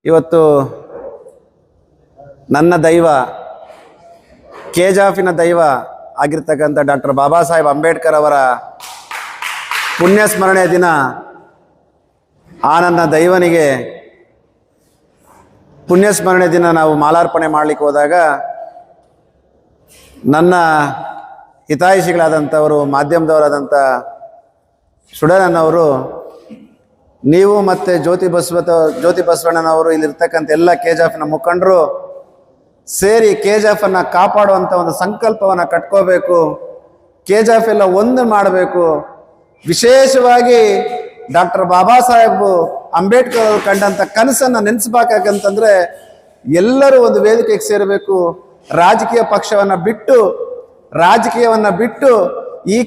ಇವತ್ತು ನನ್ನ ದೈವ ಕೆಜಾಫಿನ ದೈವ ಆಗಿರ್ತಕ್ಕಂಥ ಡಾಕ್ಟರ್ ಬಾಬಾ ಸಾಹೇಬ್ ಅಂಬೇಡ್ಕರ್ ಅವರ ಪುಣ್ಯಸ್ಮರಣೆಯ ದಿನ ಆ ನನ್ನ ದೈವನಿಗೆ ಪುಣ್ಯಸ್ಮರಣೆ ದಿನ ನಾವು ಮಾಲಾರ್ಪಣೆ ಮಾಡಲಿಕ್ಕೆ ಹೋದಾಗ ನನ್ನ ಹಿತೈಷಿಗಳಾದಂಥವರು ಮಾಧ್ಯಮದವರಾದಂಥ ಸುಡನವರು ನೀವು ಮತ್ತು ಜ್ಯೋತಿ ಬಸವಣ್ಣನವರು ಇಲ್ಲಿರ್ತಕ್ಕಂಥ ಎಲ್ಲ ಕೆಜಾಫ್ನ ಮುಖಂಡರು ಸೇರಿ ಕೆಜಾಫನ್ನು ಕಾಪಾಡುವಂಥ ಒಂದು ಸಂಕಲ್ಪವನ್ನು ಕಟ್ಕೋಬೇಕು. ಕೆಜಾಫ್ ಎಲ್ಲ ಒಂದು ಮಾಡಬೇಕು. ವಿಶೇಷವಾಗಿ ಡಾಕ್ಟರ್ ಬಾಬಾ ಸಾಹೇಬ್ ಅಂಬೇಡ್ಕರ್ ಅವರು ಕಂಡಂಥ ಕನಸನ್ನು ನೆನೆಸ್ಬೇಕಂತಂದ್ರೆ ಎಲ್ಲರೂ ಒಂದು ವೇದಿಕೆಗೆ ಸೇರಬೇಕು. ರಾಜಕೀಯ ಪಕ್ಷವನ್ನು ಬಿಟ್ಟು ಈ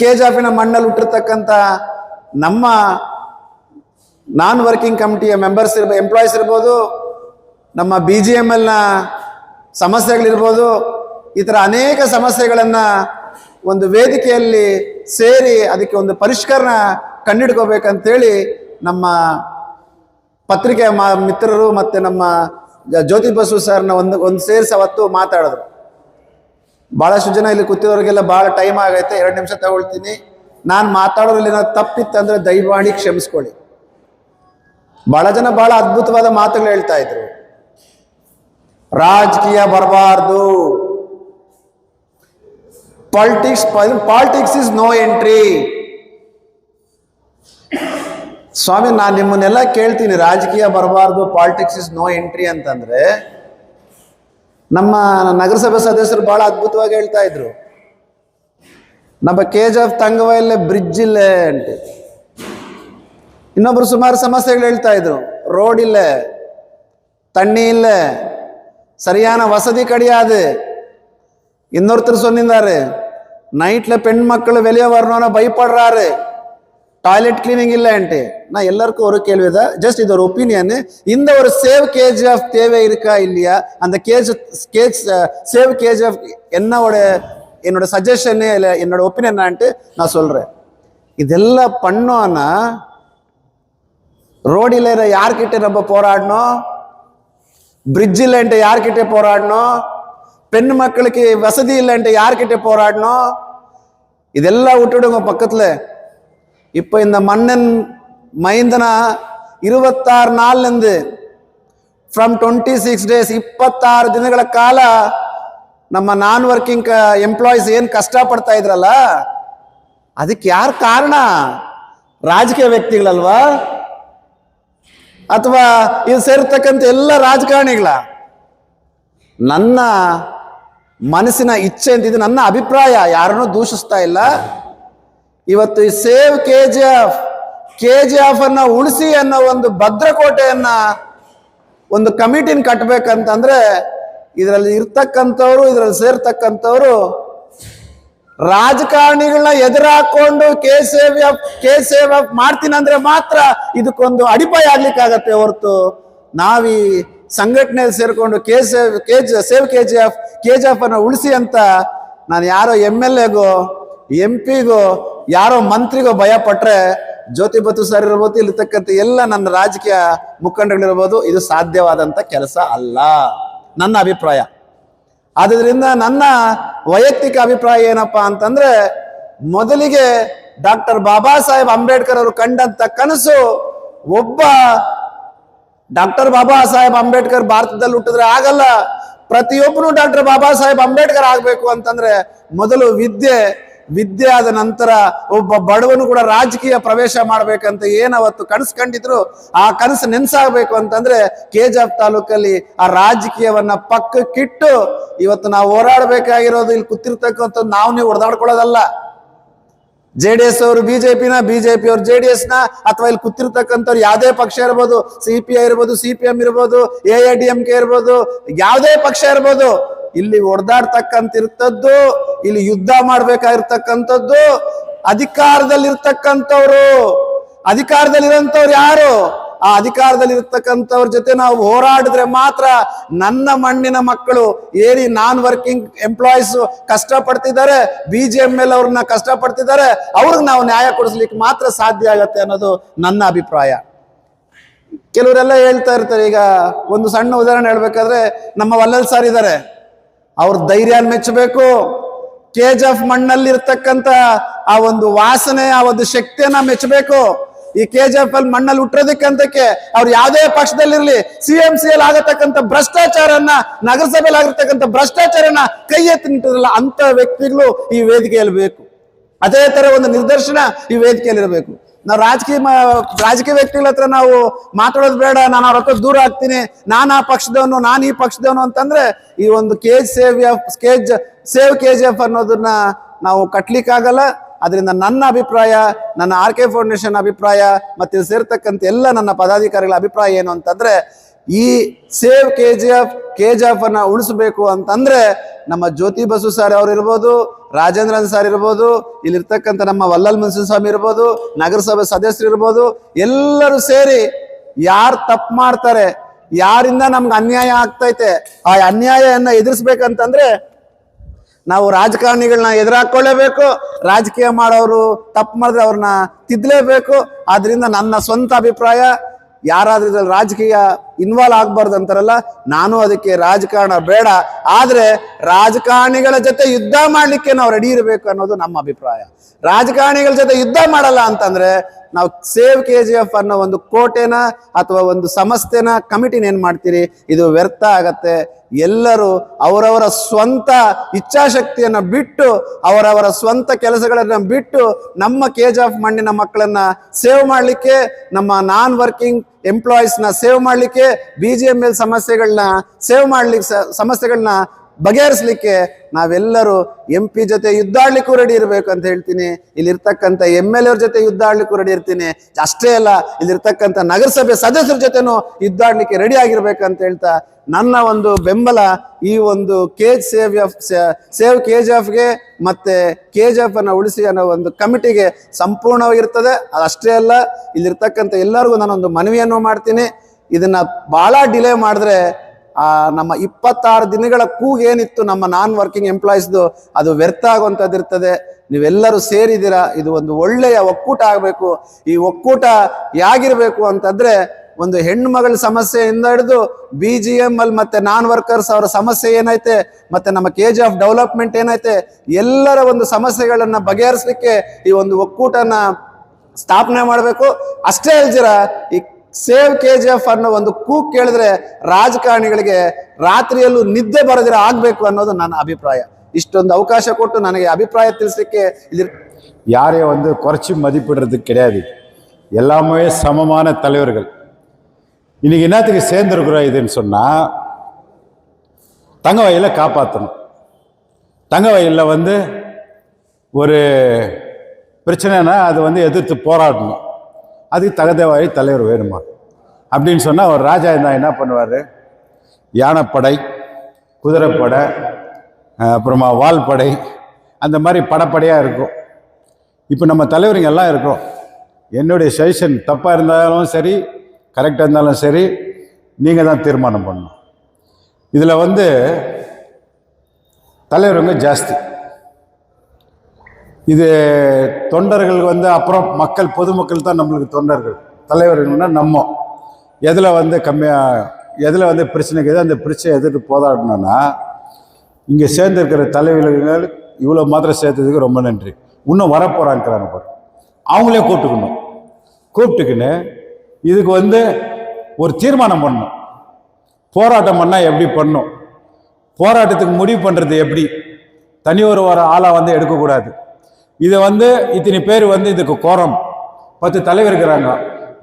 ಕೆಜಾಫಿನ ಮಣ್ಣಲ್ಲಿ ಹುಟ್ಟಿರ್ತಕ್ಕಂಥ ನಮ್ಮ ನಾನ್ ವರ್ಕಿಂಗ್ ಕಮಿಟಿಯ ಎಂಪ್ಲಾಯೀಸ್ ಇರ್ಬೋದು, ನಮ್ಮ BGMLನ ಸಮಸ್ಯೆಗಳಿರ್ಬೋದು, ಈ ಥರ ಅನೇಕ ಸಮಸ್ಯೆಗಳನ್ನು ಒಂದು ವೇದಿಕೆಯಲ್ಲಿ ಸೇರಿ ಅದಕ್ಕೆ ಒಂದು ಪರಿಷ್ಕರಣ ಕಂಡಿಡ್ಕೋಬೇಕಂತೇಳಿ ನಮ್ಮ ಪತ್ರಿಕೆಯ ಮಿತ್ರರು ಮತ್ತು ನಮ್ಮ ಜ್ಯೋತಿ ಬಸು ಸರ್ನ ಒಂದು ಸೇರಿಸಿ ಅವತ್ತು ಮಾತಾಡಿದ್ರು. ಭಾಳಷ್ಟು ಜನ ಇಲ್ಲಿ ಕೂತಿರೋರಿಗೆಲ್ಲ ಭಾಳ ಟೈಮ್ ಆಗೈತೆ, 2 ನಿಮಿಷ ತಗೊಳ್ತೀನಿ. ನಾನು ಮಾತಾಡೋದ್ರಲ್ಲಿ ಏನಾದ್ರು ತಪ್ಪಿತ್ತಂದ್ರೆ ದಯಮಾಡಿ ಕ್ಷಮಿಸ್ಕೊಳ್ಳಿ. ಭಾಳ ಜನ ಭಾಳ ಅದ್ಭುತವಾದ ಮಾತುಗಳು ಹೇಳ್ತಾ ಇದ್ರು. ರಾಜಕೀಯ ಬರಬಾರ್ದು, ಪಾಲಿಟಿಕ್ಸ್ ಇಸ್ ನೋ ಎಂಟ್ರಿ. ಸ್ವಾಮಿ, ನಾನು ನಿಮ್ಮನ್ನೆಲ್ಲ ಕೇಳ್ತೀನಿ, ರಾಜಕೀಯ ಬರಬಾರ್ದು, ಪಾಲಿಟಿಕ್ಸ್ ಇಸ್ ನೋ ಎಂಟ್ರಿ ಅಂತಂದ್ರೆ ನಮ್ಮ ನಗರಸಭೆ ಸದಸ್ಯರು ಬಹಳ ಅದ್ಭುತವಾಗಿ ಹೇಳ್ತಾ ಇದ್ರು. ನಮ್ಮ ಕೆಜಾಫ್ ತಂಗವಯಲ್ಲೇ ಬ್ರಿಡ್ಜ್ ಇಲ್ಲೇ ಅಂತೆ. ಇನ್ನೊಬ್ರು ಸುಮಾರು ಸಮಸ್ಯೆಗಳು ಹೇಳ್ತಾ ಇದ್ರು. ರೋಡ್ ಇಲ್ಲೇ, தண்ணி இல்லை, சரியான வசதி கிடையாது. இன்னொருத்தர் சொன்னாரு, நைட்ல பெண் மக்கள் வெளியே வரணும்னு பயப்படுறாரு, டாய்லெட் கிளீனிங் இல்லைன்ட்டு. நான் எல்லாருக்கும் ஒரு கேள்விதான், ஜஸ்ட் இது ஒரு ஒப்பீனியன். இந்த ஒரு சேவ் கேஜிஎஃப் தேவை இருக்கா இல்லையா? அந்த சேவ் கேஜிஎஃப் என்னோட சஜஷன் இல்லை என்னோட ஒப்பீனியன் நான் சொல்றேன். இதெல்லாம் பண்ணோன்னா ரோடு இல்லை யார்கிட்ட நம்ம போராடணும், பிரிட்ஜ் இல்லைன்ட்டு யார்கிட்ட போராடணும், பெண் மக்களுக்கு வசதி இல்லைன்ட்டு யார்கிட்ட போராடணும். இதெல்லாம் விட்டுடுங்க பக்கத்துல. இப்போ இந்த மன்னன் மைந்தனா 26 நாள்லேருந்து ಫ್ರಮ್ 26 ಡೇಸ್ 26 ದಿನಗಳ ಕಾಲ ನಮ್ಮ ನಾನ್ ವರ್ಕಿಂಗ್ ಎಂಪ್ಲಾಯೀಸ್ ಏನು ಕಷ್ಟಪಡ್ತಾ ಇದ್ರಲ್ಲ, ಅದಕ್ಕೆ ಯಾರು ಕಾರಣ? ರಾಜಕೀಯ ವ್ಯಕ್ತಿಗಳಲ್ವಾ, ಅಥವಾ ಇದು ಸೇರ್ತಕ್ಕಂಥ ಎಲ್ಲ ರಾಜಕಾರಣಿಗಳ? ನನ್ನ ಮನಸ್ಸಿನ ಇಚ್ಛೆ ಅಂತ, ಇದು ನನ್ನ ಅಭಿಪ್ರಾಯ, ಯಾರನ್ನೂ ದೂಷಿಸ್ತಾ ಇಲ್ಲ. ಇವತ್ತು ಈ ಸೇವ್ ಕೆಜಿಎಫ್ ಅನ್ನ ಉಳಿಸಿ ಅನ್ನೋ ಒಂದು ಭದ್ರಕೋಟೆಯನ್ನ ಒಂದು ಕಮಿಟಿನ ಕಟ್ಟಬೇಕಂತಂದ್ರೆ ಇದರಲ್ಲಿ ಸೇರ್ತಕ್ಕಂಥವ್ರು ರಾಜಕಾರಣಿಗಳನ್ನ ಎದುರಾಕೊಂಡು ಕೆಸಿಎಫ್ ಮಾಡ್ತೀನಂದ್ರೆ ಮಾತ್ರ ಇದಕ್ಕೊಂದು ಅಡಿಪಾಯ ಆಗ್ಲಿಕ್ಕಾಗತ್ತೆ ಹೊರತು ನಾವೀ ಸಂಘಟನೆಯಲ್ಲಿ ಸೇರ್ಕೊಂಡು ಸೇವ್ ಕೆಜಿಎಫ್ ಅನ್ನ ಉಳಿಸಿ ಅಂತ ನಾನು ಯಾರೋ MLAಗೋ MP ಗೋ ಯಾರೋ ಮಂತ್ರಿಗೋ ಭಯ ಪಟ್ರೆ, ಜ್ಯೋತಿ ಬಸು ಸರ್ ಇರ್ಬೋದು, ಇಲ್ಲಿರ್ತಕ್ಕಂಥ ಎಲ್ಲ ನನ್ನ ರಾಜಕೀಯ ಮುಖಂಡಗಳಿರ್ಬೋದು, ಇದು ಸಾಧ್ಯವಾದಂಥ ಕೆಲಸ ಅಲ್ಲ, ನನ್ನ ಅಭಿಪ್ರಾಯ. ಆದ್ರಿಂದ ನನ್ನ ವೈಯಕ್ತಿಕ ಅಭಿಪ್ರಾಯ ಏನಪ್ಪಾ ಅಂತಂದ್ರೆ, ಮೊದಲಿಗೆ ಡಾಕ್ಟರ್ ಬಾಬಾ ಸಾಹೇಬ್ ಅಂಬೇಡ್ಕರ್ ಅವರು ಕಂಡಂತ ಕನಸು, ಒಬ್ಬ ಡಾಕ್ಟರ್ ಬಾಬಾ ಸಾಹೇಬ್ ಅಂಬೇಡ್ಕರ್ ಭಾರತದಲ್ಲಿ ಹುಟ್ಟಿದ್ರೆ ಆಗಲ್ಲ, ಪ್ರತಿಯೊಬ್ಬನು ಡಾಕ್ಟರ್ ಬಾಬಾ ಸಾಹೇಬ್ ಅಂಬೇಡ್ಕರ್ ಆಗ್ಬೇಕು ಅಂತಂದ್ರೆ ಮೊದಲು ವಿದ್ಯೆ ಆದ ನಂತರ ಒಬ್ಬ ಬಡವನು ಕೂಡ ರಾಜಕೀಯ ಪ್ರವೇಶ ಮಾಡ್ಬೇಕಂತ ಏನವತ್ತು ಕನಸು ಕಂಡಿದ್ರು, ಆ ಕನಸು ನೆನ್ಸಾಗಬೇಕು ಅಂತಂದ್ರೆ ಕೆಜಾಫ್ ತಾಲೂಕಲ್ಲಿ ಆ ರಾಜಕೀಯವನ್ನ ಪಕ್ಕಕ್ಕಿಟ್ಟು ಇವತ್ತು ನಾವು ಹೋರಾಡಬೇಕಾಗಿರೋದು, ಇಲ್ಲಿ ಕೂತಿರ್ತಕ್ಕಂಥ ನೀವು ಹೊಡೆದಾಡ್ಕೊಳ್ಳೋದಲ್ಲ. JDS ಅವರು ಬಿಜೆಪಿ ಅವರು JDS ಅಥವಾ ಇಲ್ಲಿ ಕೂತಿರ್ತಕ್ಕಂಥವ್ರು ಯಾವುದೇ ಪಕ್ಷ ಇರ್ಬೋದು, CPI ಇರ್ಬೋದು, CPM ಇರ್ಬೋದು, AIADMK ಇರ್ಬೋದು, ಯಾವುದೇ ಪಕ್ಷ ಇರ್ಬೋದು, ಇಲ್ಲಿ ಹೊಡೆದಾಡ್ತಕ್ಕಂತಿರ್ತದ್ದು, ಇಲ್ಲಿ ಯುದ್ಧ ಮಾಡ್ಬೇಕಾಗಿರ್ತಕ್ಕಂಥದ್ದು ಅಧಿಕಾರದಲ್ಲಿರೋಂಥವ್ರು ಯಾರು? ಆ ಅಧಿಕಾರದಲ್ಲಿರ್ತಕ್ಕಂಥವ್ರ ಜೊತೆ ನಾವು ಹೋರಾಡಿದ್ರೆ ಮಾತ್ರ ನನ್ನ ಮಣ್ಣಿನ ಮಕ್ಕಳು ಏರಿ ನಾನ್ ವರ್ಕಿಂಗ್ ಎಂಪ್ಲಾಯೀಸ್ ಕಷ್ಟಪಡ್ತಿದ್ದಾರೆ, BGML ಅವ್ರನ್ನ ಕಷ್ಟಪಡ್ತಿದ್ದಾರೆ, ಅವ್ರಿಗೆ ನಾವು ನ್ಯಾಯ ಕೊಡಿಸ್ಲಿಕ್ಕೆ ಮಾತ್ರ ಸಾಧ್ಯ ಆಗತ್ತೆ ಅನ್ನೋದು ನನ್ನ ಅಭಿಪ್ರಾಯ. ಕೆಲವರೆಲ್ಲ ಹೇಳ್ತಾ ಇರ್ತಾರೆ. ಈಗ ಒಂದು ಸಣ್ಣ ಉದಾಹರಣೆ ಹೇಳ್ಬೇಕಾದ್ರೆ ನಮ್ಮ ವಲ್ಲಲ್ ಸಾರ್ ಇದ್ದಾರೆ, ಅವ್ರ ಧೈರ್ಯ ಮೆಚ್ಚಬೇಕು. KGF ಮಣ್ಣಲ್ಲಿ ಇರ್ತಕ್ಕಂಥ ಆ ಒಂದು ವಾಸನೆ, ಆ ಒಂದು ಶಕ್ತಿಯನ್ನ ಮೆಚ್ಚಬೇಕು. ಈ KGF ಅಲ್ಲಿ ಮಣ್ಣಲ್ಲಿ ಹುಟ್ಟಿರೋದಕ್ಕಂತಕ್ಕೆ ಅವ್ರು ಯಾವುದೇ ಪಕ್ಷದಲ್ಲಿರ್ಲಿ, CMC ಅಲ್ಲಿ ಆಗತಕ್ಕಂಥ ಭ್ರಷ್ಟಾಚಾರನ, ನಗರಸಭೆಯಲ್ಲಿ ಆಗಿರ್ತಕ್ಕಂಥ ಭ್ರಷ್ಟಾಚಾರನ ಕೈ ಎತ್ತಿ ನಿಂತಿರಲ್ಲ ಅಂತ ವ್ಯಕ್ತಿಗಳು ಈ ವೇದಿಕೆಯಲ್ಲಿ ಬೇಕು. ಅದೇ ತರ ಒಂದು ನಿದರ್ಶನ ಈ ವೇದಿಕೆಯಲ್ಲಿ ಇರಬೇಕು. ನಾವು ರಾಜಕೀಯ ವ್ಯಕ್ತಿಗಳ ಹತ್ರ ನಾವು ಮಾತಾಡೋದು ಬೇಡ, ನಾನು ಅವ್ರ ಹತ್ರ ದೂರ ಆಗ್ತೀನಿ, ನಾನು ಆ ಪಕ್ಷದವನು, ನಾನು ಈ ಪಕ್ಷದವನು ಅಂತಂದ್ರೆ ಈ ಒಂದು ಸೇವ್ KGF ಅನ್ನೋದನ್ನ ನಾವು ಕಟ್ಲಿಕ್ಕಾಗಲ್ಲ. ಅದರಿಂದ ನನ್ನ ಅಭಿಪ್ರಾಯ, ನನ್ನ RK ಫೌಂಡೇಶನ್ ಅಭಿಪ್ರಾಯ, ಮತ್ತೆ ಸೇರ್ತಕ್ಕಂಥ ಎಲ್ಲ ನನ್ನ ಪದಾಧಿಕಾರಿಗಳ ಅಭಿಪ್ರಾಯ ಏನು ಅಂತಂದ್ರೆ, ಈ ಸೇವ್ KGF ಅನ್ನ ಉಳಿಸಬೇಕು ಅಂತಂದ್ರೆ ನಮ್ಮ ಜ್ಯೋತಿ ಬಸು ಸರ್ ಅವ್ರು ಇರ್ಬೋದು, ರಾಜೇಂದ್ರನ್ ಸರ್ ಇರ್ಬೋದು, ಇಲ್ಲಿರ್ತಕ್ಕಂಥ ನಮ್ಮ ವಲ್ಲಲ್ ಮುನ್ಸಿಸ್ವಾಮಿ ಇರ್ಬೋದು, ನಗರಸಭೆ ಸದಸ್ಯರು ಇರ್ಬೋದು, ಎಲ್ಲರೂ ಸೇರಿ ಯಾರು ತಪ್ಪು ಮಾಡ್ತಾರೆ, ಯಾರಿಂದ ನಮ್ಗೆ ಅನ್ಯಾಯ ಆಗ್ತೈತೆ, ಆ ಅನ್ಯಾಯನ್ನ ಎದುರಿಸ್ಬೇಕಂತಂದ್ರೆ ನಾವು ರಾಜಕಾರಣಿಗಳನ್ನ ಎದುರಾಕೊಳ್ಳೇಬೇಕು. ರಾಜಕೀಯ ಮಾಡೋರು ತಪ್ಪು ಮಾಡಿದ್ರೆ ಅವ್ರನ್ನ ತಿದ್ದಲೇಬೇಕು. ಆದ್ರಿಂದ ನನ್ನ ಸ್ವಂತ ಅಭಿಪ್ರಾಯ, ಯಾರಾದ್ರೂ ಇದ್ರಲ್ಲಿ ರಾಜಕೀಯ ಇನ್ವಾಲ್ವ್ ಆಗ್ಬಾರ್ದು ಅಂತಾರಲ್ಲ, ನಾನು ಅದಕ್ಕೆ ರಾಜಕಾರಣ ಬೇಡ, ಆದ್ರೆ ರಾಜಕಾರಣಿಗಳ ಜೊತೆ ಯುದ್ಧ ಮಾಡ್ಲಿಕ್ಕೆ ನಾವು ರೆಡಿ ಇರಬೇಕು ಅನ್ನೋದು ನಮ್ಮ ಅಭಿಪ್ರಾಯ. ರಾಜಕಾರಣಿಗಳ ಜೊತೆ ಯುದ್ಧ ಮಾಡಲ್ಲ ಅಂತಂದ್ರೆ ನಾವು ಸೇವ್ KGF ಅನ್ನೋ ಒಂದು ಕೋಟೆನ ಅಥವಾ ಒಂದು ಸಂಸ್ಥೆನ, ಕಮಿಟಿನ ಏನ್ ಮಾಡ್ತೀರಿ, ಇದು ವ್ಯರ್ಥ ಆಗತ್ತೆ. ಎಲ್ಲರೂ ಅವರವರ ಸ್ವಂತ ಇಚ್ಛಾಶಕ್ತಿಯನ್ನ ಬಿಟ್ಟು, ಅವರವರ ಸ್ವಂತ ಕೆಲಸಗಳನ್ನ ಬಿಟ್ಟು ನಮ್ಮ KGF ಮಣ್ಣಿನ ಮಕ್ಕಳನ್ನ ಸೇವ್ ಮಾಡ್ಲಿಕ್ಕೆ, ನಮ್ಮ ನಾನ್ ವರ್ಕಿಂಗ್ ಎಂಪ್ಲಾಯೀಸ್ನ ಸೇವ್ ಮಾಡ್ಲಿಕ್ಕೆ, BGML ಸಮಸ್ಯೆಗಳನ್ನ ಸೇವ್ ಮಾಡ್ಲಿಕ್ಕೆ, ಸಮಸ್ಯೆಗಳನ್ನ ಬಗೆಹರಿಸಲಿಕ್ಕೆ ನಾವೆಲ್ಲರೂ MP ಜೊತೆ ಯುದ್ಧ ಆಡ್ಲಿಕ್ಕೂ ರೆಡಿ ಇರಬೇಕು ಅಂತ ಹೇಳ್ತೀನಿ. ಇಲ್ಲಿರ್ತಕ್ಕಂಥ MLA ಅವ್ರ ಜೊತೆ ಯುದ್ಧ ಆಡ್ಲಿಕ್ಕೂ ರೆಡಿ ಇರ್ತೀನಿ. ಅಷ್ಟೇ ಅಲ್ಲ, ಇಲ್ಲಿರ್ತಕ್ಕಂಥ ನಗರಸಭೆ ಸದಸ್ಯರ ಜೊತೆನೂ ಯುದ್ಧ ಆಡ್ಲಿಕ್ಕೆ ರೆಡಿ ಆಗಿರ್ಬೇಕಂತ ಹೇಳ್ತಾ, ನನ್ನ ಒಂದು ಬೆಂಬಲ ಈ ಒಂದು ಸೇವ್ KGFಗೆ ಮತ್ತೆ KGF ಅನ್ನ ಉಳಿಸಿ ಅನ್ನೋ ಒಂದು ಕಮಿಟಿಗೆ ಸಂಪೂರ್ಣವಾಗಿರ್ತದೆ. ಅದಷ್ಟೇ ಅಲ್ಲ, ಇಲ್ಲಿರ್ತಕ್ಕಂಥ ಎಲ್ಲರಿಗೂ ನಾನೊಂದು ಮನವಿಯನ್ನು ಮಾಡ್ತೀನಿ. ಇದನ್ನ ಬಹಳ ಡಿಲೇ ಮಾಡಿದ್ರೆ ನಮ್ಮ 26 ದಿನಗಳ ಕೂಗೇನಿತ್ತು ನಮ್ಮ ನಾನ್ ವರ್ಕಿಂಗ್ ಎಂಪ್ಲಾಯೀಸ್ದು, ಅದು ವ್ಯರ್ಥ ಆಗುವಂಥದ್ದು ಇರ್ತದೆ. ನೀವೆಲ್ಲರೂ ಸೇರಿದ್ದೀರಾ, ಇದು ಒಂದು ಒಳ್ಳೆಯ ಒಕ್ಕೂಟ ಆಗಬೇಕು. ಈ ಒಕ್ಕೂಟ ಯಾಗಿರ್ಬೇಕು ಅಂತಂದ್ರೆ, ಒಂದು ಹೆಣ್ಣು ಮಗಳ ಸಮಸ್ಯೆಯಿಂದ ಹಿಡಿದು BGML ಮತ್ತೆ ನಾನ್ ವರ್ಕರ್ಸ್ ಅವರ ಸಮಸ್ಯೆ ಏನೈತೆ, ಮತ್ತೆ ನಮ್ಮ KGF ಡೆವಲಪ್ಮೆಂಟ್ ಏನೈತೆ, ಎಲ್ಲರ ಒಂದು ಸಮಸ್ಯೆಗಳನ್ನ ಬಗೆಹರಿಸಲಿಕ್ಕೆ ಈ ಒಂದು ಒಕ್ಕೂಟನ ಸ್ಥಾಪನೆ ಮಾಡಬೇಕು. ಅಷ್ಟೇ ಅಲ್ದಿರ ಈ ಸೇವ್ KGF ಅನ್ನೋ ಒಂದು ಕೂಗ್ ಕೇಳಿದ್ರೆ ರಾಜಕಾರಣಿಗಳಿಗೆ ರಾತ್ರಿಯಲ್ಲೂ ನಿದ್ದೆ ಬರದಿರ ಆಗ್ಬೇಕು ಅನ್ನೋದು ನನ್ನ ಅಭಿಪ್ರಾಯ. ಇಷ್ಟೊಂದು ಅವಕಾಶ ಕೊಟ್ಟು ನನಗೆ ಅಭಿಪ್ರಾಯ ತಿಳಿಸಲಿಕ್ಕೆ யாரை வந்து குறைச்சி மதிப்பிடுறது கிடையாது. எல்லாமே சமமான தலைவர்கள். இன்னைக்கு என்னத்துக்கு சேர்ந்துருக்குறோம் இதுன்னு சொன்னால், தங்க வயலில் காப்பாற்றணும். தங்க வயலில் வந்து ஒரு பிரச்சனைனா அது வந்து எதிர்த்து போராடணும். அதுக்கு தகுந்த வழி தலைவர் வேணுமா அப்படின்னு சொன்னால், ஒரு ராஜா இருந்தால் என்ன பண்ணுவார், யானைப்படை, குதிரைப்படை, அப்புறமா வால்படை, அந்த மாதிரி படப்படையாக இருக்கும். இப்போ நம்ம தலைவருங்க எல்லாம் இருக்கிறோம். என்னுடைய சஜஷன் தப்பாக இருந்தாலும் சரி, கரெக்டாக இருந்தாலும் சரி, நீங்கள் தான் தீர்மானம் பண்ணணும். இதில் வந்து தலைவருங்க ஜாஸ்தி. இது தொண்டர்கள் வந்து அப்புறம் மக்கள், பொதுமக்கள் தான் நம்மளுக்கு தொண்டர்கள். தலைவர்கள்னா நம்ம எதில் வந்து கம்மியாக, எதில் வந்து பிரச்சனைக்கு எது அந்த பிரச்சனை எதிர்த்து போராடணும்னா, இங்கே சேர்ந்துருக்கிற தலைவர்கள் இவ்வளோ மாத்திரம் சேர்த்ததுக்கு ரொம்ப நன்றி. இன்னும் வரப்போகிறாங்கிறாங்க பாரு, அவங்களே கூப்பிட்டுக்கின்னு இதுக்கு வந்து ஒரு தீர்மானம் பண்ணணும். போராட்டம் பண்ணால் எப்படி பண்ணணும், போராட்டத்துக்கு முடிவு பண்ணுறது எப்படி, தனி ஒரு ஆளாக வந்து எடுக்கக்கூடாது. இதை வந்து இத்தனை பேர் வந்து இதுக்கு கோரம் 10 தலைவர் இருக்கிறாங்க.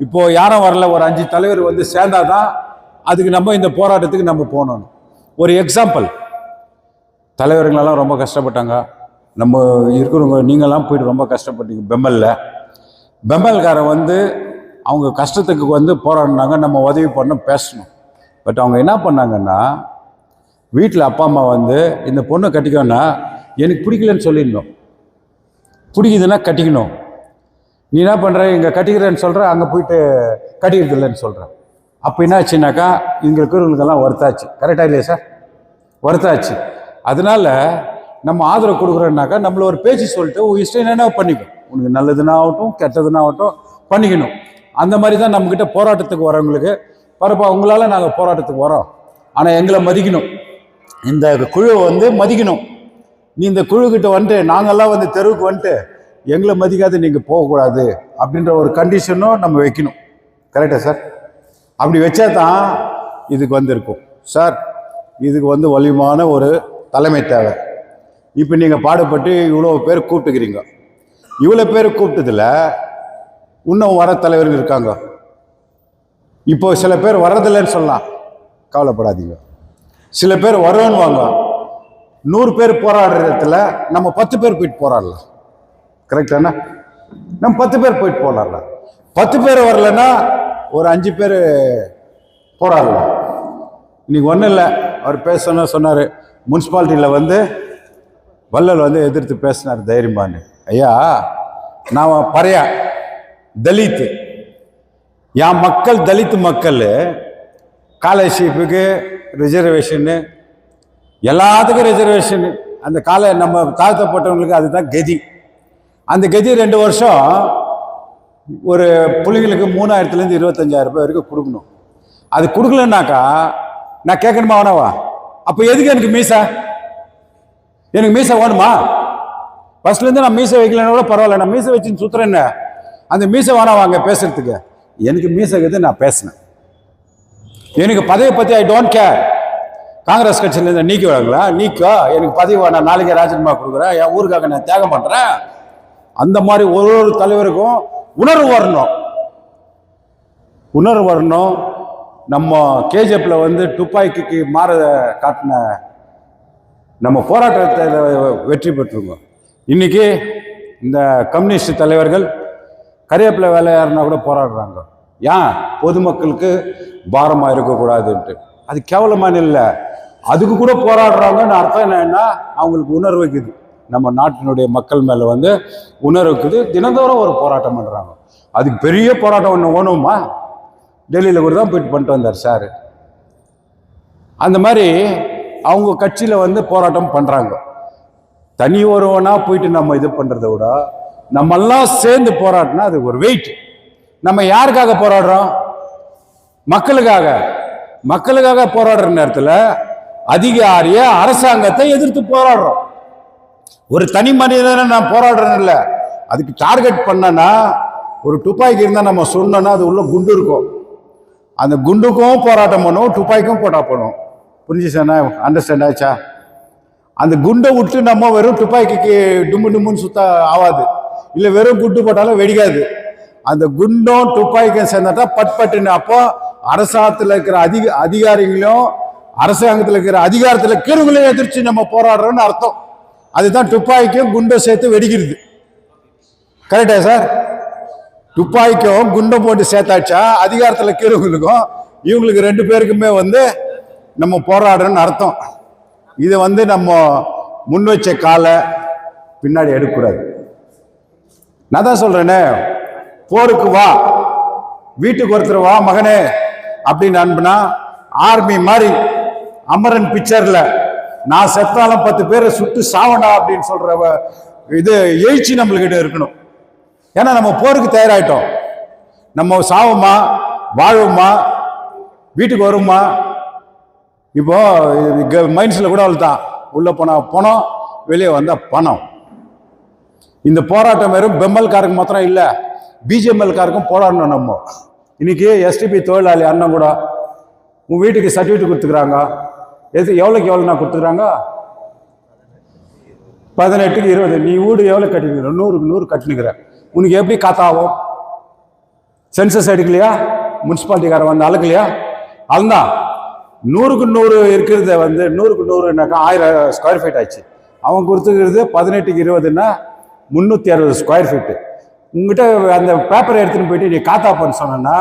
இப்போது யாரும் வரல, ஒரு 5 தலைவர் வந்து சேர்ந்தாதான் அதுக்கு நம்ம இந்த போராட்டத்துக்கு நம்ம போகணும். ஒரு எக்ஸாம்பிள், தலைவர்களெல்லாம் ரொம்ப கஷ்டப்பட்டாங்க. நம்ம இருக்கிறவங்க நீங்கள்லாம் போயிட்டு ரொம்ப கஷ்டப்பட்டீங்க. பெம்பல்காரன் வந்து அவங்க கஷ்டத்துக்கு வந்து போராடினாங்க, நம்ம உதவி பண்ண பேசணும். பட் அவங்க என்ன பண்ணாங்கன்னா, வீட்டில் அப்பா அம்மா வந்து இந்த பொண்ணை கட்டிக்கோன்னா எனக்கு பிடிக்கலன்னு சொல்லிடணும், பிடிக்குதுன்னா கட்டிக்கணும். நீ என்ன பண்ணுற, இங்கே கட்டிக்கிறேன்னு சொல்கிற, அங்கே போயிட்டு கட்டிக்கிறது இல்லைன்னு சொல்கிறேன். அப்போ என்ன ஆச்சுனாக்கா, இங்கே இருக்கிறவங்களுக்கெல்லாம் வருத்தாச்சு. கரெக்டாக இல்லையா சார்? வருத்தாச்சு. அதனால நம்ம ஆதரவு கொடுக்குறோன்னாக்கா நம்மள ஒரு பேச்சு சொல்லிட்டு இஷ்டம் என்னென்ன பண்ணிக்கும், உனக்கு நல்லதுன்னா ஆகட்டும் கெட்டதுன்னா ஆகட்டும் பண்ணிக்கணும். அந்த மாதிரி தான் நம்மக்கிட்ட போராட்டத்துக்கு வரவங்களுக்கு பரப்பா உங்களால் நாங்கள் போராட்டத்துக்கு வரோம், ஆனால் எங்களை மதிக்கணும், இந்த குழுவை வந்து மதிக்கணும். நீ இந்த குழுக்கிட்ட வந்துட்டு நாங்கள்லாம் வந்து தெருவுக்கு வந்துட்டு எங்களை மதிக்காது நீங்கள் போகக்கூடாது அப்படின்ற ஒரு கண்டிஷனும் நம்ம வைக்கணும். கரெக்டா சார்? அப்படி வச்சா தான் இதுக்கு வந்திருக்கும் சார். இதுக்கு வந்து வலிமையான ஒரு தலைமை தேவை. இப்போ நீங்கள் பாடுபட்டு இவ்வளோ பேர் கூப்பிட்டுக்கிறீங்க. இவ்வளோ பேர் கூப்பிட்டதில் இன்னும் வர தலைவர்கள் இருக்காங்க. இப்போ சில பேர் வர்றதில்லைன்னு சொல்லலாம், கவலைப்படாதீங்க. சில பேர் வருவேன்னு வாங்க. 100 பேர் போராடுற இடத்துல நம்ம 10 பேர் போயிட்டு போராடலாம். கரெக்டாண்ணா? நம்ம 10 பேர் போயிட்டு போராடலாம். 10 பேர் வரலன்னா ஒரு 5 பேர் போராடலாம். இன்னைக்கு ஒன்றும் இல்லை, அவர் பேசணும்னு சொன்னார். முனிசிபாலிட்டியில் வந்து வள்ளல் வந்து எதிர்த்து பேசினார் தைரியமானு. ஐயா, நான் பறைய தலித்து, என் மக்கள் தலித்து மக்கள் ஸ்காலர்ஷிப்புக்கு ரிசர்வேஷனு எல்லாத்துக்கும் ரிசர்வேஷனு. அந்த நம்ம தாழ்த்தப்பட்டவங்களுக்கு அதுதான் கதி. அந்த கதி 2 வருஷம் ஒரு பிள்ளைங்களுக்கு 3000லேருந்து 25,000 ரூபாய் வரைக்கும் கொடுக்கணும். அது கொடுக்கலன்னாக்கா நான் கேட்கணுமா வேணாவா? அப்போ எதுக்கு எனக்கு மீசை? எனக்கு மீசை வேணுமா? ஃபர்ஸ்ட்லேருந்து நான் மீசை வைக்கலன்னா கூட பரவாயில்ல, நான் மீசை வச்சுன்னு சுற்றுறேன்னு. அந்த மீசை வேணாவாங்க பேசுறதுக்கு. எனக்கு மீசை கது நான் பேசினேன். எனக்கு பதவியை பற்றி ஐ டோன்ட் கேர். காங்கிரஸ் கட்சியிலேருந்து நீக்கி விடாங்களா? நீக்கோ, எனக்கு பதவி வேணாம், நாளைக்கே ராஜினாமா கொடுக்குறேன், என் ஊருக்காக நான் தியாகம் பண்ணுறேன். அந்த மாதிரி ஒரு தலைவருக்கும் உணர்வு வரணும், உணர்வு வரணும். நம்ம கேஜிஎஃப்ல வந்து துப்பாக்கிக்கு மாற காட்டின நம்ம போராட்டத்தை வெற்றி பெற்றுங்க. இன்னைக்கு இந்த கம்யூனிஸ்ட் தலைவர்கள் கரியப்பில் வேலையாருன்னா கூட போராடுறாங்க. ஏன்? பொதுமக்களுக்கு பாரமாக இருக்கக்கூடாதுன்ட்டு. அது கேவலமான இல்லை, அதுக்கு கூட போராடுறாங்கன்னு அர்த்தம் என்னன்னா அவங்களுக்கு உணர்வு வைக்குது. நம்ம நாட்டினுடைய மக்கள் மேலே வந்து உணர்வுக்குது. தினந்தோறும் ஒரு போராட்டம் பண்ணுறாங்க. அதுக்கு பெரிய போராட்டம் ஒன்று வேணுமா? டெல்லியில் கூட தான் போயிட்டு பண்ணிட்டு வந்தார் சார். அந்த மாதிரி அவங்க கட்சியில் வந்து போராட்டம் பண்ணுறாங்க. தனி ஒருவனாக போயிட்டு நம்ம இது பண்ணுறத விட நம்மெல்லாம் சேர்ந்து போராட்டினா அது ஒரு வெயிட். நம்ம யாருக்காக போராடுறோம்? மக்களுக்காக. மக்களுக்காக போராடுற நேரத்தில் அதிகாரிய அரசாங்கத்தை எதிர்த்து போராடுறோம். ஒரு தனி மனிதனை நான் போராடுறேன் இல்லை, அதுக்கு டார்கெட் பண்ணனா ஒரு துப்பாக்கி இருந்தால் நம்ம சொன்னோன்னா அது உள்ள குண்டு இருக்கும். அந்த குண்டுக்கும் போராட்டம் பண்ணுவோம், துப்பாக்கிக்கும் போட்டா பண்ணுவோம். புரிஞ்சுச்சாண்ணா? அண்டர்ஸ்டாண்ட் ஆச்சா? அந்த குண்டை விட்டு நம்ம வெறும் துப்பாக்கிக்கு டும்மு டும்முன்னு சுத்த ஆகாது, இல்லை வெறும் குண்டு போட்டாலும் வெடிக்காது. அந்த குண்டும் துப்பாக்கியும் சேர்ந்தாட்டா பட்பட்டுன்னு. அப்போ அரசாங்கத்தில் இருக்கிற அதிகாரிகளையும் அரசாங்கத்தில் இருக்கிற அதிகாரத்தில் கீழ்களையும் எதிர்த்து நம்ம போராடுறோம்னு அர்த்தம். அதுதான் துப்பாக்கியும் குண்டும் சேர்த்து வெடிக்கிறது. கரெக்டா சார்? துப்பாக்கியும் குண்டும் போட்டு சேர்த்தாச்சா அதிகாரத்தில் கீழவங்களுக்கும் இவங்களுக்கு 2 பேருக்குமே வந்து நம்ம போராடுறோம்னு அர்த்தம். இதை வந்து நம்ம முன் வச்ச காலை பின்னாடி எடுக்கக்கூடாது. நான் தான் சொல்றேனே, போருக்கு வா, வீட்டுக்கு ஒருத்தர் வா மகனே அப்படின்னு அனுப்புனா ஆர்மி மாதிரி அமரன் பிக்சர்ல நான் செத்தாலும் 10 பேரை சுட்டு சாவண்டா அப்படின்னு சொல்ற இது எழுச்சி நம்மளுக்கிட்ட இருக்கணும். ஏன்னா நம்ம போருக்கு தயாராயிட்டோம். நம்ம சாவுமா வாழுமா வீட்டுக்கு வருமா? இப்போ மைண்ட்ஸில் கூட அவ்வளோதான், உள்ள போனா பணம், வெளியே வந்தா பணம். இந்த போராட்டம் வெறும் பெம்மல்காரருக்கு மாத்திரம் இல்லை, பிஜிஎம்எல்காருக்கும் போராடணும். நம்ம இன்னைக்கு எஸ்டிபி தொழிலாளி அண்ணன் கூட உன் வீட்டுக்கு சர்டிஃபிகேட் கொடுத்துக்கிறாங்க. எவ்வளோக்கு எவ்வளோண்ணா கொடுத்துக்கிறாங்க? 18க்கு 20. நீ வீடு எவ்வளோ கட்டினுக்கிற? 100க்கு 100 கட்டினுக்கிற. உனக்கு எப்படி காத்தாகும்? சென்சஸ் எடுக்கலையா? முனிசிபாலிட்டிக்காரன் வந்து அளக்கலையா? அதுதான் 100க்கு 100 இருக்கிறத வந்து 100க்கு 100னாக்கா 1000 ஸ்கொயர் ஃபீட் ஆச்சு. அவன் கொடுத்துக்கிறது 18க்கு 20ன்னா 360 ஸ்கொயர் ஃபீட்டு. உங்ககிட்ட அந்த பேப்பரை எடுத்துன்னு போயிட்டு நீ காத்தாப்பன்னு சொன்னா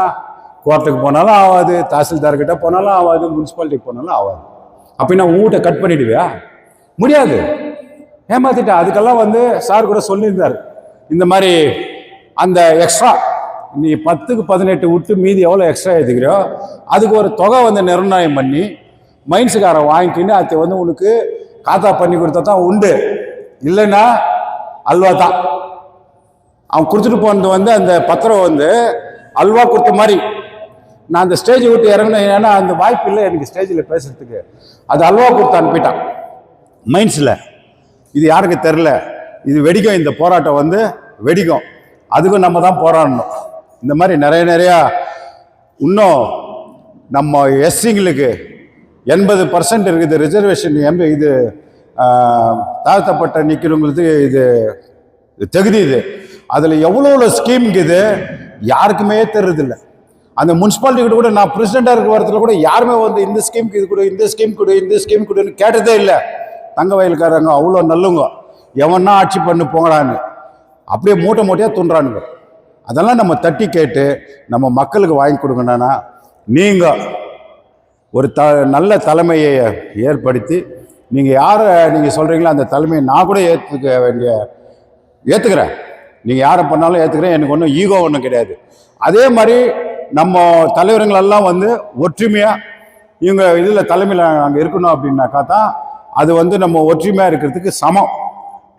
கோர்ட்டுக்கு போனாலும் ஆகாது, தாசில்தார்கிட்ட போனாலும் ஆகாது, முனிசிபாலிட்டிக்கு போனாலும் ஆகாது. அப்படின்னா உங்ககிட்ட கட் பண்ணிடுவியா? முடியாது, ஏமாத்திட்டா. அதுக்கெல்லாம் வந்து சார் கூட சொல்லியிருந்தார், இந்த மாதிரி அந்த எக்ஸ்ட்ரா நீ 10க்கு 18 விட்டு மீதி எவ்வளோ எக்ஸ்ட்ரா எடுத்துக்கிறியோ அதுக்கு ஒரு தொகை வந்து நிர்ணயம் பண்ணி மைன்ஸுக்காரன் வாங்கிக்கின்னு அதை வந்து உனக்கு காத்தா பண்ணி கொடுத்தா தான் உண்டு. இல்லைன்னா அல்வா தான். அவன் கொடுத்துட்டு போனது வந்து அந்த பத்திரம் வந்து அல்வா கொடுத்த மாதிரி நான் அந்த ஸ்டேஜை விட்டு இறங்கினேன். ஏன்னா அந்த வாய்ப்பு இல்லை எனக்கு ஸ்டேஜில் பேசுறதுக்கு. அது அல்வா கொடுத்து அனுப்பிட்டான் மைண்ட்ஸில். இது யாருக்கு தெரில, இது வெடிக்கும், இந்த போராட்டம் வந்து வெடிக்கும், அதுக்கும் நம்ம தான் போராடணும். இந்த மாதிரி நிறையா இன்னும் நம்ம எஸ்சிங்களுக்கு 80% இருக்குது ரிசர்வேஷன். இது தாழ்த்தப்பட்ட நிற்கிறவங்களுக்கு இது தகுதி. இது அதில் எவ்வளோ ஸ்கீம் இருக்குது யாருக்குமே தெரியுதில்லை. அந்த முனிசிபாலிட்டி கூட நான் பிரசிடெண்டாக இருக்க வரத்தில் கூட யாருமே வந்து இந்த ஸ்கீமுக்கு இது கொடு, இந்த ஸ்கீம் கொடு, இந்த ஸ்கீம் கொடுன்னு கேட்டதே இல்லை. தங்க வயலுக்காரங்க அவ்வளோ நல்லுங்க, எவன்னா ஆட்சி பண்ணு போங்கடான்னு அப்படியே மூட்டையாக துண்டுறானுங்க. அதெல்லாம் நம்ம தட்டி கேட்டு நம்ம மக்களுக்கு வாங்கி கொடுக்கணும்னா நீங்கள் ஒரு நல்ல தலைமையை ஏற்படுத்தி நீங்கள் யாரை நீங்கள் சொல்கிறீங்களோ அந்த தலைமையை நான் கூட ஏற்றுக்கிறேன். நீங்கள் யாரை பண்ணாலும் ஏற்றுக்கிறேன், எனக்கு ஒன்றும் ஈகோ ஒன்றும் கிடையாது. அதே மாதிரி நம்ம தலைவர்களெல்லாம் வந்து ஒற்றுமையாக இவங்க இதில் தலைமையில் அங்கே இருக்கணும் அப்படின்னாக்கா தான் அது வந்து நம்ம ஒற்றுமையாக இருக்கிறதுக்கு சமம்.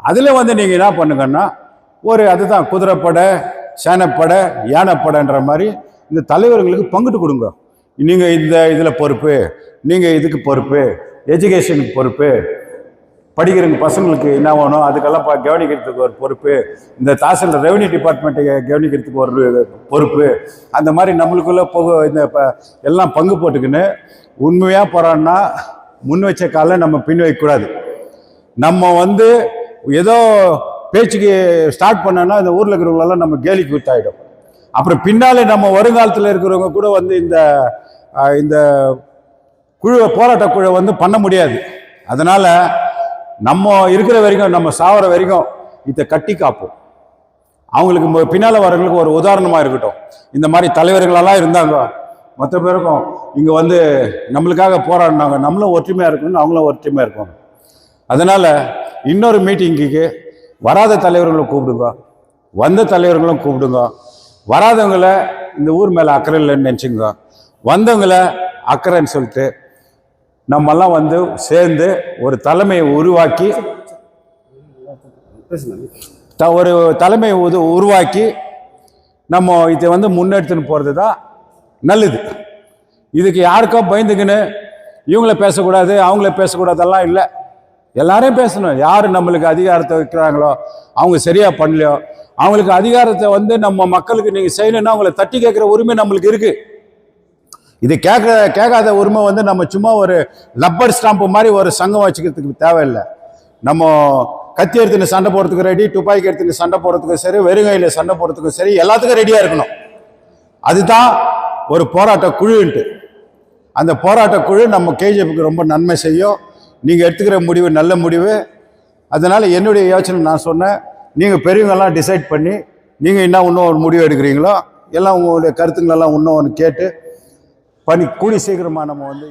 அதில் வந்து நீங்கள் என்ன பண்ணுங்கன்னா அதுதான் குதிரைப்படை, சேனைப்படை, யானைப்படைன்ற மாதிரி இந்த தலைவர்களுக்கு பங்கிட்டு கொடுங்க. நீங்கள் இந்த இதில் பொறுப்பு, நீங்கள் இதுக்கு பொறுப்பு, எஜுகேஷனுக்கு பொறுப்பு, படிக்கிறவங்க பசங்களுக்கு என்ன வேணும் அதுக்கெல்லாம் கவனிக்கிறதுக்கு ஒரு பொறுப்பு, இந்த தாசில்தார் ரெவன்யூ டிபார்ட்மெண்ட்டை கவனிக்கிறதுக்கு ஒரு பொறுப்பு. அந்த மாதிரி நம்மளுக்குள்ளே இந்த எல்லாம் பங்கு போட்டுக்கின்னு உண்மையாக போகிறான்னா முன் வச்ச காலை நம்ம பின் வைக்கக்கூடாது. நம்ம வந்து ஏதோ பேச்சுக்கு ஸ்டார்ட் பண்ணோன்னா இந்த ஊரில் இருக்கிறவங்களெல்லாம் நம்ம கேலிக்கு வித்தாயிடும். அப்புறம் பின்னாலே நம்ம வருங்காலத்தில் இருக்கிறவங்க கூட வந்து இந்த குழுவை போராட்ட குழு வந்து பண்ண முடியாது. அதனால் நம்ம இருக்கிற வரைக்கும், நம்ம சாவர வரைக்கும் இதை கட்டி காப்போம். அவங்களுக்கு பின்னால் வரவங்களுக்கு ஒரு உதாரணமாக இருக்கட்டும். இந்த மாதிரி தலைவர்களெல்லாம் இருந்தாங்க, மற்ற பேருக்கும் இங்கே வந்து நம்மளுக்காக போராடினாங்க, நம்மளும் ஒற்றுமையாக இருக்கணும்னு அவங்களும் ஒற்றுமையாக இருக்கணும். அதனால் இன்னொரு மீட்டிங்குக்கு வராத தலைவர்களும் கூப்பிடுங்க, வந்த தலைவர்களும் கூப்பிடுங்க. வராதவங்களை இந்த ஊர் மேலே அக்கறை இல்லைன்னு நினச்சிங்க, வந்தவங்களை அக்கறைன்னு சொல்லிட்டு நம்மெல்லாம் வந்து சேர்ந்து ஒரு தலைமையை உருவாக்கி நம்ம இதை வந்து முன்னெடுத்துன்னு போகிறது தான் நல்லது. இதுக்கு யாருக்கோ பயந்துக்குன்னு இவங்கள பேசக்கூடாது அவங்கள பேசக்கூடாதெல்லாம் இல்லை, எல்லாரையும் பேசணும். யார் நம்மளுக்கு அதிகாரத்தை வைக்கிறாங்களோ அவங்க சரியாக பண்ணலையோ அவங்களுக்கு அதிகாரத்தை வந்து நம்ம மக்களுக்கு நீங்கள் செய்யணும்னா அவங்கள தட்டி கேட்குற உரிமை நம்மளுக்கு இருக்குது. இது கேட்காத உரிமை வந்து நம்ம சும்மா ஒரு லப்பர் ஸ்டாம்பு மாதிரி ஒரு சங்கம் வச்சுக்கிறதுக்கு தேவையில்லை. நம்ம கத்தி எடுத்துன்னு சண்டை போடுறதுக்கு ரெடி, துப்பாக்கி எடுத்துன்னு சண்டை போடுறதுக்கும் சரி, வெறுங்கையில் சண்டை போடுறதுக்கும் சரி, எல்லாத்துக்கும் ரெடியாக இருக்கணும். அதுதான் ஒரு போராட்ட குழுன்ட்டு. அந்த போராட்ட குழு நம்ம கேஜிஎஃப்க்கு ரொம்ப நன்மை செய்யும். நீங்கள் எடுத்துக்கிற முடிவு நல்ல முடிவு. அதனால் என்னுடைய யோசனை நான் சொன்னேன், நீங்கள் பெரியவங்கெல்லாம் டிசைட் பண்ணி நீங்கள் இன்னும் ஒரு முடிவு எடுக்கிறீங்களோ எல்லாம் உங்களுடைய கருத்துங்களெல்லாம் இன்னும் ஒன்று கேட்டு கூடி சீக்கிரமாக நம்ம வந்து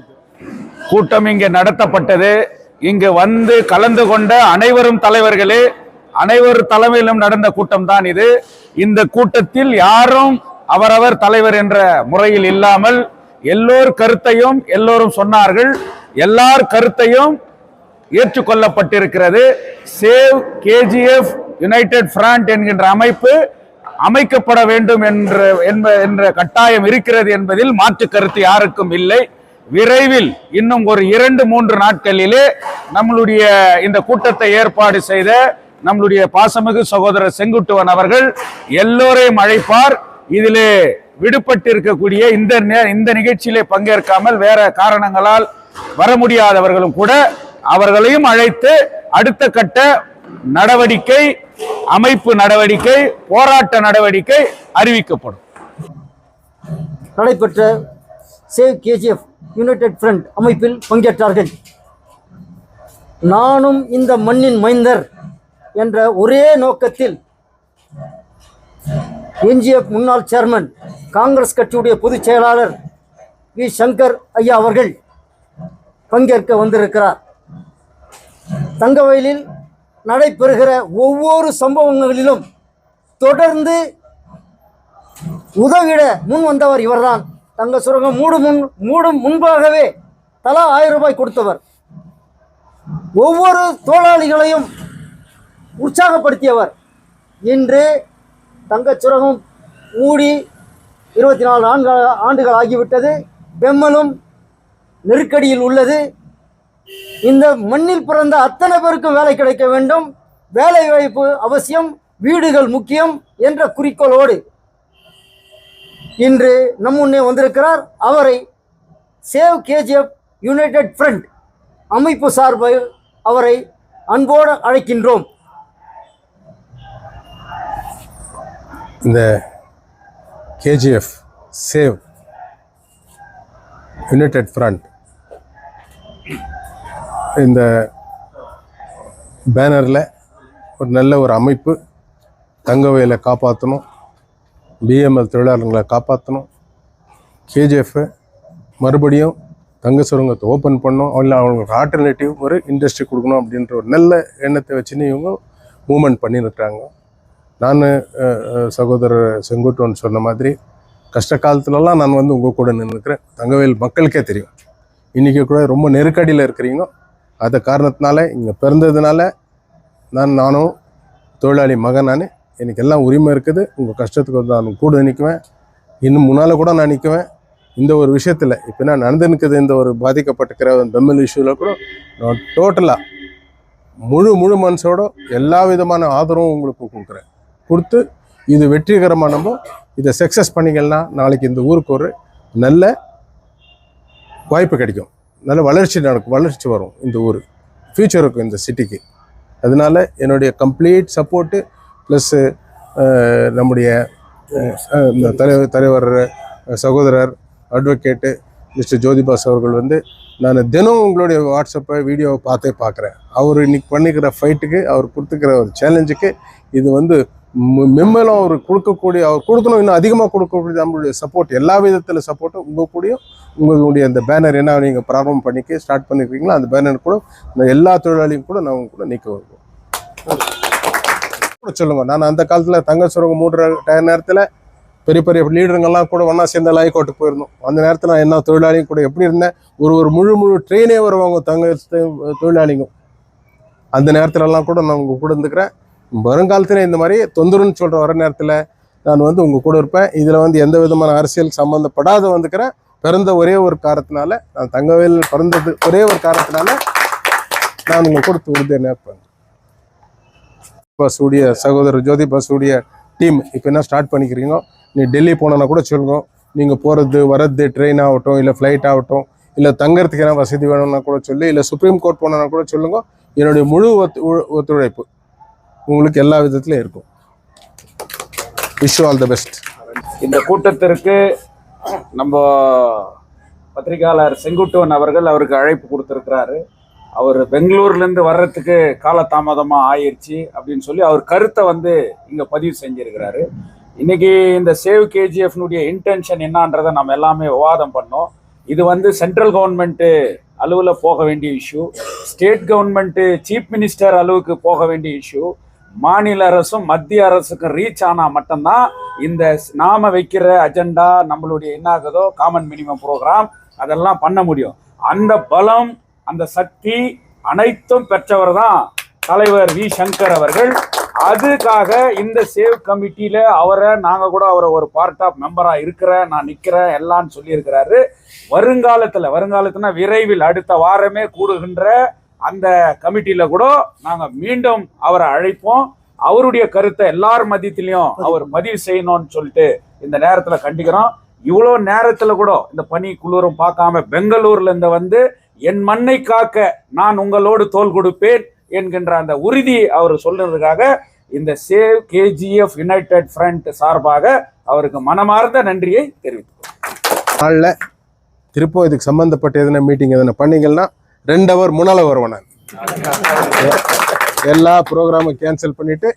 கூட்டம் இங்கே நடத்தப்பட்டது. இங்கு வந்து கலந்து கொண்ட அனைவரும் தலைவர்களே, அனைவர் தலைமையிலும் நடந்த கூட்டம் தான் இது. இந்த கூட்டத்தில் யாரும் அவரவர் தலைவர் என்ற முறையில் இல்லாமல் எல்லோர் கருத்தையும் எல்லோரும் சொன்னார்கள். எல்லார் கருத்தையும் ஏற்றுக்கொள்ளப்பட்டிருக்கிறது. சேவ் கேஜிஎஃப் யுனைடெட் ஃப்ரண்ட் என்கின்ற அமைப்பு அமைக்கப்பட வேண்டும் என்ற கட்டாயம் இருக்கிறது என்பதில் மாற்று கருத்து யாருக்கும் இல்லை. விரைவில் இன்னும் ஒரு 2-3 நாட்களிலே நம்மளுடைய இந்த கூட்டத்தை ஏற்பாடு செய்த நம்மளுடைய பாசமிகு சகோதரர் செங்குட்டுவன் அவர்கள் எல்லோரையும் அழைப்பார். இதிலே விடுபட்டிருக்கக்கூடிய இந்த நிகழ்ச்சியிலே பங்கேற்காமல் வேற காரணங்களால் வர முடியாதவர்களும் கூட அவர்களையும் அழைத்து அடுத்த கட்ட நடவடிக்கை, அமைப்பு நடவடிக்கை, போராட்ட நடவடிக்கை அறிவிக்கப்படும். நடைபெற்ற சேவ் கேஜிஎஃப் யுனைடெட் ஃப்ரண்ட் அமைப்பில் பங்கேற்றார்கள். நானும் இந்த மண்ணின் மைந்தர் என்ற ஒரே நோக்கத்தில் என்ஜிஎஃப் முன்னாள் சேர்மன், காங்கிரஸ் கட்சியுடைய பொதுச் செயலாளர் வி சங்கர் ஐயா அவர்கள் பங்கேற்க வந்திருக்கிறார். தங்கவயலில் நடைபெறுகிற ஒவ்வொரு சம்பவங்களிலும் தொடர்ந்து உதவிட முன் வந்தவர் இவர்தான். தங்க சுரங்கம் மூடும் முன்பாகவே தலா 1000 ரூபாய் கொடுத்தவர். ஒவ்வொரு தொழிலாளிகளையும் உற்சாகப்படுத்தியவர். இன்று தங்க சுரங்கம் மூடி 24 ஆண்டுகள் ஆகிவிட்டது. பெம்மலும் நெருக்கடியில் உள்ளது. இந்த மண்ணில் பிறந்த அத்தனை பேருக்கும் வேலை கிடைக்க வேண்டும், வேலை வாய்ப்பு அவசியம், வீடுகள் முக்கியம் என்ற குறிக்கோளோடு இன்று நம் முன்னே வந்திருக்கிறார். அவரை சேவ் கேஜிஎஃப் யுனைடெட் ஃப்ரண்ட் அமைப்பு சார்பில் அவரை அன்போடு அழைக்கின்றோம். இந்த கேஜிஎஃப் சேவ் யுனைடெட் ஃப்ரண்ட் இந்த பேனரில் ஒரு நல்ல ஒரு அமைப்பு, தங்கவயலை காப்பாற்றணும், பிஎம்எல் தொழிலாளர்களை காப்பாற்றணும், கேஜிஎஃப்பை மறுபடியும் தங்க சுரங்கத்தை ஓப்பன் பண்ணணும், இல்லை அவங்களுக்கு ஆல்டர்னேட்டிவ் ஒரு இண்டஸ்ட்ரி கொடுக்கணும் அப்படின்ற ஒரு நல்ல எண்ணத்தை வச்சுன்னு இவங்க மூமெண்ட் பண்ணியிருக்கிறாங்க. நான் சகோதரர் செங்குட்டுவன் சொன்ன மாதிரி கஷ்ட காலத்துலலாம் நான் வந்து உங்கள் கூட நின்றுக்கிறேன். தங்கவேல் மக்களுக்கே தெரியும். இன்றைக்கி கூட ரொம்ப நெருக்கடியில் இருக்கிறீங்க. அந்த காரணத்தினால இங்கே பிறந்ததுனால நானும் தொழிலாளி மகன், எனக்கு எல்லாம் உரிமை இருக்குது. உங்கள் கஷ்டத்துக்கு வந்து நான் கூட நிற்குவேன், இன்னும் முன்னால் கூட நான் நிற்குவேன். இந்த ஒரு விஷயத்தில் இப்போ நான் நடந்து நிற்குது, இந்த ஒரு பாதிக்கப்பட்டிருக்கிற பெம்மல் இஷ்யூவில் கூட நான் டோட்டலாக முழு மனசோட எல்லா விதமான ஆதரவும் உங்களுக்கு கொடுக்குறேன். கொடுத்து இது வெற்றிகரமாக நம்ம இதை சக்ஸஸ் பண்ணிங்கன்னா நாளைக்கு இந்த ஊருக்கு ஒரு நல்ல வாய்ப்பு கிடைக்கும், நல்ல வளர்ச்சி நடக்கும், வளர்ச்சி வரும் இந்த ஊர், ஃப்யூச்சருக்கு இந்த சிட்டிக்கு. அதனால என்னுடைய கம்ப்ளீட் சப்போர்ட்டு ப்ளஸ்ஸு நம்முடைய தலைவர் சகோதரர் அட்வொகேட்டு மிஸ்டர் ஜோதிபாஸ் அவர்கள் வந்து நான் தினம் உங்களுடைய வாட்ஸ்அப்பை வீடியோவை பார்க்குறேன். அவர் இன்னைக்கு பண்ணிக்கிற ஃபைட்டுக்கு, அவர் கொடுத்துக்கிற ஒரு சேலஞ்சுக்கு இது வந்து மெம்மலும் அவர் கொடுக்கக்கூடிய, அவர் கொடுக்கணும், இன்னும் அதிகமாக கொடுக்கக்கூடிய நம்மளுடைய சப்போர்ட், எல்லா விதத்தில் சப்போர்ட்டும் உங்கள் கூடயும். உங்களுடைய அந்த பேனர் என்ன நீங்கள் ப்ராப்ளம் பண்ணிக்க ஸ்டார்ட் பண்ணிக்கிறீங்களோ அந்த பேனர் கூட எல்லா தொழிலாளியும் கூட நான் கூட நீக்க வருவோம் கூட சொல்லுங்கள். நான் அந்த காலத்தில் தங்க சுரங்கம் மூடுற நேரத்தில் பெரிய பெரிய லீடருங்கெல்லாம் கூட ஒன்றா சேர்ந்த ஹைகோர்ட்டுக்கு போயிருந்தோம். அந்த நேரத்தில் நான் என்ன தொழிலாளியும் கூட எப்படி இருந்தேன், ஒரு முழு ட்ரெயினே வருவாங்க தங்க தொழிலாளிங்க. அந்த நேரத்துலலாம் கூட நான் உங்கள் கூட இருந்துக்கிறேன். வருங்காலத்தில் இந்த மாதிரி தொந்தரவுன்னு சொல்கிற வர நேரத்தில் நான் வந்து உங்கள் கூட இருப்பேன். இதில் வந்து எந்த விதமான அரசியல் சம்மந்தப்படாத வந்துக்கிறேன். பிறந்த ஒரே ஒரு காரணத்தினால, நான் தங்கவேல் பிறந்தது ஒரே ஒரு காரணத்தினால நான் உங்கள் கொடுத்து உறுதியாக இருப்பேன். பஸ்ஸுடைய சகோதரர் ஜோதி பஸ்ஸுடைய டீம் இப்போ என்ன ஸ்டார்ட் பண்ணிக்கிறீங்க, நீ டெல்லி போனோன்னா கூட சொல்லுங்க. நீங்கள் போகிறது வர்றது ட்ரெயின் ஆகட்டும், இல்லை ஃப்ளைட் ஆகட்டும், இல்லை தங்கறதுக்கு என்ன வசதி வேணும்னா கூட சொல்லி, இல்லை சுப்ரீம் கோர்ட் போனோன்னா கூட சொல்லுங்க. என்னுடைய முழு ஒத்துழைப்பு உங்களுக்கு எல்லா விதத்துலையும் இருக்கும். Wish you all the best. இந்த கூட்டத்திற்கு நம்ம பத்திரிகையாளர் செங்குட்டுவன் அவர்கள் அவருக்கு அழைப்பு கொடுத்துருக்கிறாரு. அவர் பெங்களூர்லேருந்து வர்றதுக்கு காலதாமதமாக ஆயிடுச்சு அப்படின்னு சொல்லி அவர் கருத்தை வந்து இங்கே பதிவு செஞ்சிருக்கிறாரு. இன்னைக்கு இந்த சேவ் கேஜிஎஃப்னுடைய இன்டென்ஷன் என்னன்றதை நம்ம எல்லாமே விவாதம் பண்ணோம். இது வந்து சென்ட்ரல் கவர்மெண்ட்டு அளவில் போக வேண்டிய issue, state government chief minister அளவுக்கு போக வேண்டிய இஷ்யூ, மாநில அரசும் மத்திய அரசுக்கும் ரீச் ஆனால் மட்டும்தான் இந்த நாம வைக்கிற அஜெண்டா, நம்மளுடைய என்ன ஆகுதோ காமன் மினிமம் ப்ரோக்ராம், அதெல்லாம் பண்ண முடியும். அந்த பலம், அந்த சக்தி அனைத்தும் பெற்றவர் தான் தலைவர் வி சங்கர் அவர்கள். அதுக்காக இந்த சேவ் கமிட்டியில நாங்க கூட அவரை ஒரு பார்ட் ஆஃப் மெம்பரா இருக்கிறேன், நான் நிக்கிறேன் எல்லாம்னு சொல்லியிருக்கிறாரு. வருங்காலத்துல விரைவில் அடுத்த வாரமே கூடுகின்ற அந்த கமிட்டியில கூட நாங்க மீண்டும் அவரை அழைப்போம். அவருடைய கருத்தை எல்லார் மத்தியிலையும் அவர் பதிவு செய்யணும்னு சொல்லிட்டு இந்த நேரத்துல கண்டிக்கிறோம். இவ்வளோ நேரத்துல கூட இந்த பனி குளிரும் பார்க்காம பெங்களூர்ல இருந்து வந்து என் மண்ணை காக்க நான் உங்களோடு தோள் கொடுப்பேன் என்கின்ற அந்த உறுதி அவர் சொல்றதுக்காக இந்த சேவ் கேஜிஎஃப் யுனைடெட் ஃப்ரண்ட் சார்பாக அவருக்கு மனமார்ந்த நன்றியை தெரிவித்துக்கிறோம். நாளில் திருப்பம் இதுக்கு சம்மந்தப்பட்ட எதனா மீட்டிங் எதனா பண்ணீங்கன்னா 2 hour முன்னால் வருவேன். நான் எல்லா ப்ரோக்ராமும் கேன்சல் பண்ணிவிட்டு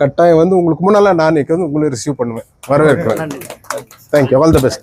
கட்டாயம் வந்து உங்களுக்கு முன்னால் நான் வந்து உங்களை ரிசீவ் பண்ணுவேன், வரவேற்கிறேன். Thank you, all the best.